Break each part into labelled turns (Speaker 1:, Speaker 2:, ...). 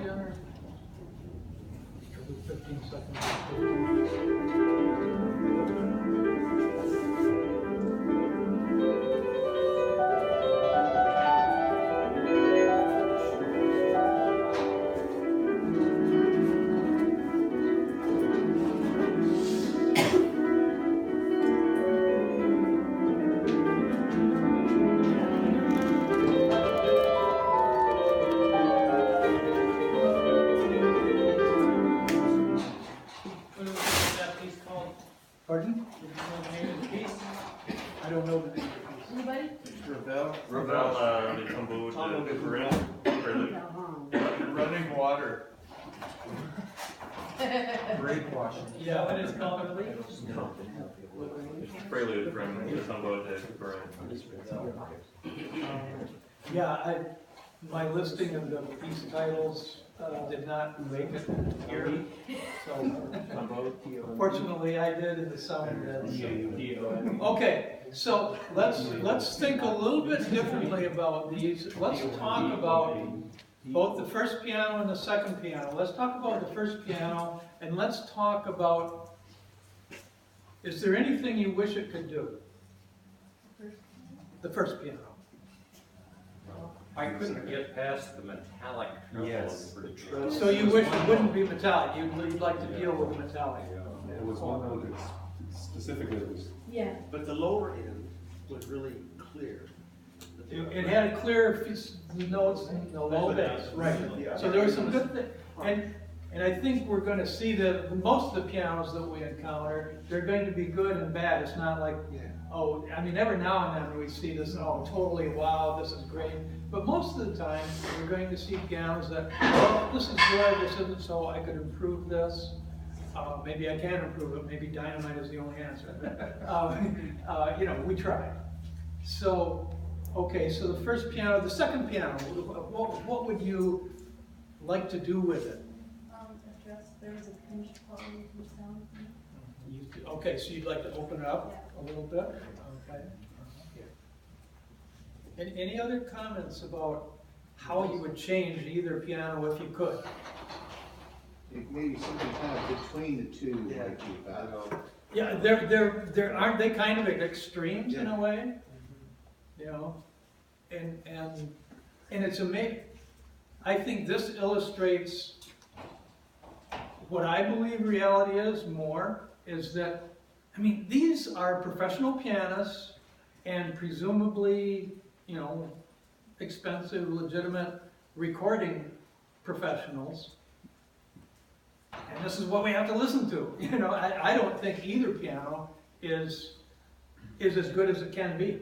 Speaker 1: again, or 15 seconds? Pardon? I don't know the name of the piece.
Speaker 2: Anybody?
Speaker 3: Ravel, they tumbled the prelude.
Speaker 4: Running water.
Speaker 5: Brainwashing.
Speaker 1: Yeah, what is it called?
Speaker 3: No. Prelude from the tumbled the
Speaker 1: Yeah, my listing of the piece titles did not make it here. So fortunately I did in the sound. Okay, so let's think a little bit differently about these. Let's talk about both the first piano and the second piano. Let's talk about the first piano, and let's talk about, is there anything you wish it could do? The first piano.
Speaker 6: I couldn't get past the metallic treble.
Speaker 5: Yes.
Speaker 1: So you wish it wouldn't be metallic, you'd like to deal with metallic.
Speaker 5: It was one of the, specifically it was.
Speaker 2: Yeah.
Speaker 4: But the lower end was really clear.
Speaker 1: It had a clear notes in the low bass, right. So there were some good things. And I think we're going to see that most of the pianos that we encounter, they're going to be good and bad. It's not like, oh, I mean, every now and then we see this, oh, totally, wow, this is great. But most of the time, we're going to see pianos that, well, this is good, this isn't so, I could improve this. Maybe I can improve it, maybe dynamite is the only answer. You know, we try. So, okay, so the first piano, the second piano, what would you like to do with it?
Speaker 2: Address, there was a finished quality of sound.
Speaker 1: Okay, so you'd like to open it up a little bit? Okay. Any other comments about how you would change either piano if you could?
Speaker 7: Maybe something kind of between the two, like you
Speaker 1: Yeah, aren't they kind of extremes in a way? You know, and it's amazing. I think this illustrates what I believe reality is more, is that, I mean, these are professional pianists and presumably, you know, expensive, legitimate recording professionals. And this is what we have to listen to. You know, I don't think either piano is as good as it can be.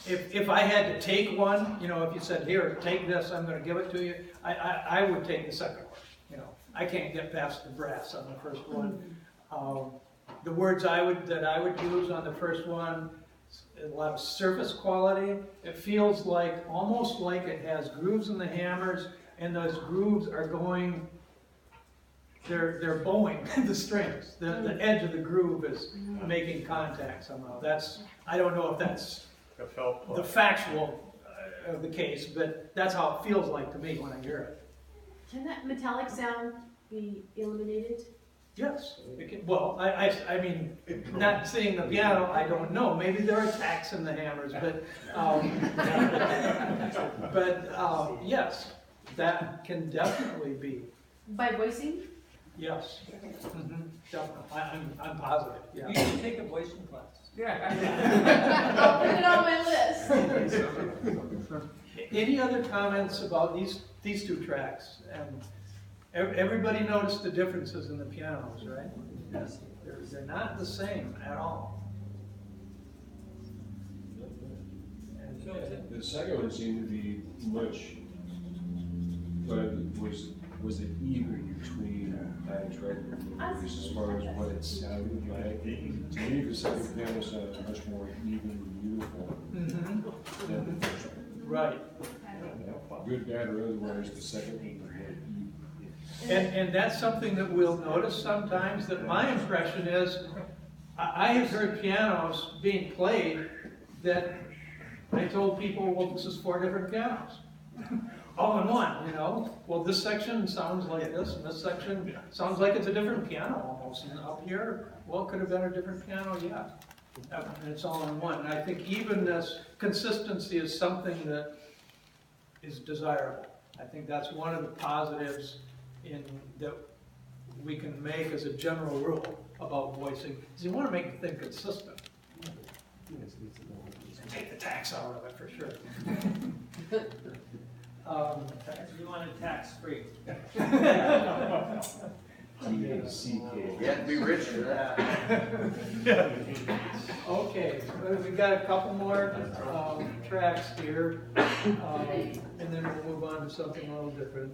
Speaker 1: If I had to take one, you know, if you said, here, take this, I'm going to give it to you, I would take the second one. You know, I can't get past the brass on the first one. The words that I would use on the first one, a lot of surface quality. It feels like, almost like it has grooves in the hammers, and those grooves are going, they're bowing the strings. The edge of the groove is making contact somehow. I don't know if that's the factual of the case, but that's how it feels like to me when I hear it.
Speaker 2: Can that metallic sound be eliminated?
Speaker 1: Yes. Well, I mean, not seeing the piano, I don't know. Maybe there are tacks in the hammers, but yes, that can definitely be.
Speaker 2: By voicing?
Speaker 1: Yes. Definitely. I'm positive. Yeah.
Speaker 6: You should take a voicing class.
Speaker 2: I'll put it on my list.
Speaker 1: Any other comments about these two tracks? Everybody noticed the differences in the pianos, right? Yes. They're not the same at all.
Speaker 8: The second one seemed to be much, but was it even between times, right? As far as what it sounded like. To me, the second piano sounded much more even and uniform than the first one.
Speaker 1: Right.
Speaker 8: Good, bad, or otherwise, the second one was more even.
Speaker 1: And that's something that we'll notice sometimes, that my impression is, I have heard pianos being played that I told people, well, this is 4 different pianos. all in one, you know? Well, this section sounds like this, and this section sounds like it's a different piano almost, and up here, well, it could have been a different piano, yeah. And it's all in one, and I think evenness, consistency is something that is desirable. I think that's one of the positives that we can make as a general rule about voicing, is you want to make the thing consistent. Take the tax out of it for sure.
Speaker 6: You want it tax-free.
Speaker 8: TACK.
Speaker 4: You have to be rich for that.
Speaker 1: Okay, so we've got a couple more tracks here, and then we'll move on to something a little different.